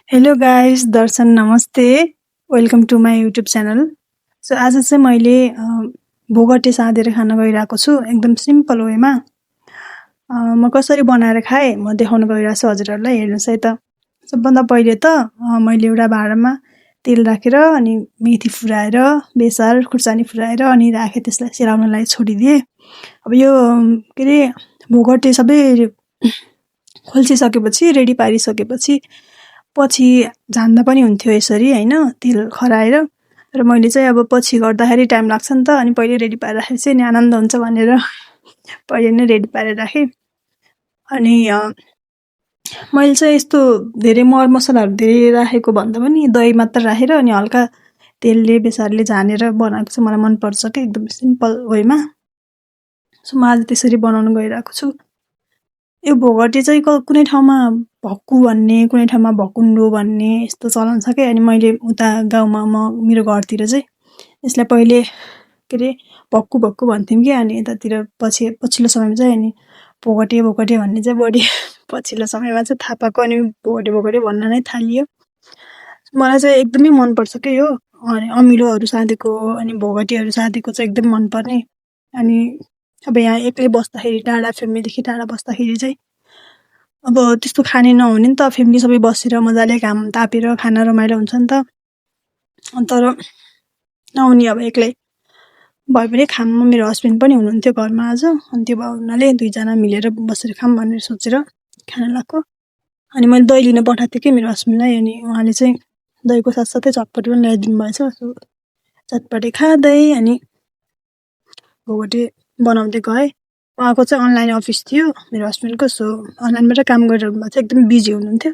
Hello guys, दर्शन नमस्ते। Welcome to my YouTube channel. So आज चाहिँ मैले भोगटे साँधेर खान गइरहेको छु एकदम सिम्पल वेमा। म कसरी बनाएर खाएँ म देखाउन गइरहेको छु हजुरहरूलाई। हेर्नुहोस् है त। सबभन्दा पहिले त मैले एउटा भाँडामा तेल राखेर अनि मेथी फुराएर बेसार खुर्सानी फुराएर अनि राखेँ, त्यसलाई सेलाउनलाई छोडिदिएँ। अब यो के अरे भोगटे सबै खोल्सिसकेपछि रेडी पारिसकेपछि पछि झान्दा पनि हुन्थ्यो यसरी हैन, तेल खराएर। र मैले चाहिँ अब पछि गर्दाखेरि टाइम लाग्छ नि त, अनि पहिले रेडी पारेर राखेँ चाहिँ नि आनन्द हुन्छ भनेर पहिले नै रेडी पारेर राखेँ। अनि मैले चाहिँ यस्तो धेरै मरमसलाहरू धेरै राखेको भन्दा पनि दही मात्र राखेर अनि हल्का तेलले बेसारले झानेर बनाएको चाहिँ मलाई मनपर्छ कि एकदम सिम्पल वेमा। सो म आज त्यसरी बनाउन गइरहेको छु। यो भोगटे चाहिँ कुनै ठाउँमा भक्कु भन्ने, कुनै ठाउँमा भकुन्डो भन्ने यस्तो चलन छ क्या। अनि मैले उता गाउँमा मेरो घरतिर चाहिँ यसलाई पहिले के अरे भक्कु भक्कु भन्थ्यौँ कि, अनि यतातिर पछिल्लो समयमा चाहिँ अनि भोगटे भन्ने चाहिँ बढी पछिल्लो समयमा चाहिँ थाहा पाएको, अनि भोगटे भन्न नै थालियो। मलाई चाहिँ एकदमै मनपर्छ क्या यो। अनि अमिलोहरू साँधेको अनि भोगटेहरू साँधेको चाहिँ एकदम मनपर्ने। अनि अब यहाँ एक्लै बस्दाखेरि फ्यामिलीदेखि टाढा बस्दाखेरि चाहिँ अब त्यस्तो खाने नहुने नि त, फ्यामिली सबै बसेर मजाले घाम तापेर खाना रमाइलो हुन्छ नि त। तर नहुने अब एक्लै भए पनि खाममा मेरो हस्बेन्ड पनि हुनुहुन्थ्यो घरमा आज, अनि त्यो भयो हुनाले दुईजना मिलेर बसेर खाम भनेर सोचेर खान लाग्यो। अनि मैले दही लिन पठाएको थिएँ कि मेरो हस्बेन्डलाई, अनि उहाँले चाहिँ दहीको साथसाथै चटपटी पनि ल्याइदिनु भएछ। सो चटपटी खाँदै अनि भोगटे बनाउँदै गएँ। उहाँको चाहिँ अनलाइन अफिस थियो मेरो हस्बेन्डको, सो अनलाइनबाट काम गरिरहनु भएको छ, एकदम बिजी हुनुहुन्थ्यो।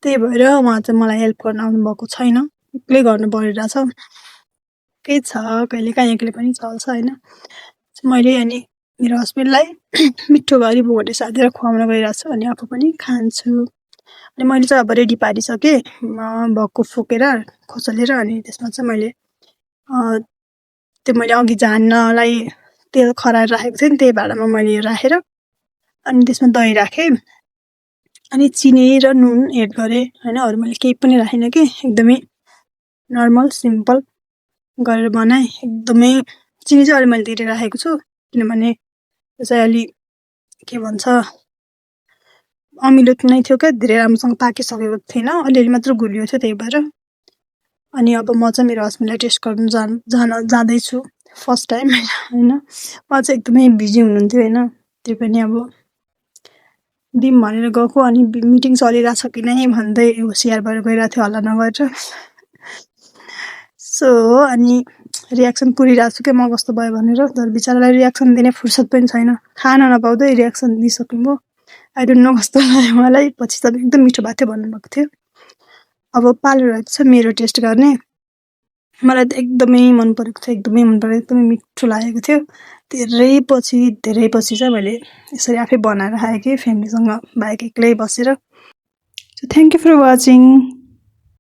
त्यही भएर उहाँ चाहिँ मलाई हेल्प गर्न आउनुभएको छैन, एक्लै गर्नु परिरहेछ। केही छ कहिलेकाहीँ एक्लै पनि चल्छ होइन। मैले अनि मेरो हस्बेन्डलाई मिठो गरी भोगटे साधेर खुवाउन गइरहेको छु, अनि आफू पनि खान्छु। अनि मैले चाहिँ अब रेडी पारिसकेँ भक्कु फुकेर खोसलेर। अनि त्यसमा चाहिँ मैले त्यो मैले अघि झान्नलाई तेल खराएर राखेको थिएँ नि, त्यही भाँडामा मैले राखेर अनि त्यसमा दही राखेँ अनि चिनी र नुन एड गरेँ होइन। अरू मैले केही पनि राखिनँ कि, एकदमै नर्मल सिम्पल गरेर बनाएँ। एकदमै चिनी चाहिँ अलि मैले धेरै राखेको छु, किनभने त्यो चाहिँ अलि के भन्छ अमिलो नै थियो क्या, धेरै राम्रोसँग पाकिसकेको थिएन, अलिअलि मात्र गुलियो थियो त्यही भएर। अनि अब म चाहिँ मेरो हस्बेन्डलाई टेस्ट गर्नु जाँदैछु फर्स्ट टाइम होइन। उहाँ चाहिँ एकदमै बिजी हुनुहुन्थ्यो होइन, त्यो पनि अब दिम भनेर गएको, अनि मिटिङ चलिरहेछ कि नै भन्दै होसियार भएर गइरहेको थियो हल्ला नगरेर। सो अनि रियाक्सन पुरिरहेको छु क्या म कस्तो भयो भनेर, तर बिचरालाई रियाक्सन दिने फुर्सद पनि छैन, खान नपाउँदै रियाक्सन दिइसक्नु भयो। आई डोन्ट नो कस्तो लाग्यो मलाई। पछि त एकदम मिठो भएको थियो भन्नुभएको थियो। अब पालो रहेको छ मेरो टेस्ट गर्ने। मलाई त एकदमै मन परेको थियो, एकदमै मिठो लागेको थियो। धेरै पछि चाहिँ मैले यसरी आफै बनाएर खाएँ कि, फ्यामिलीसँग बाहेक एक्लै बसेर। So thank you for watching.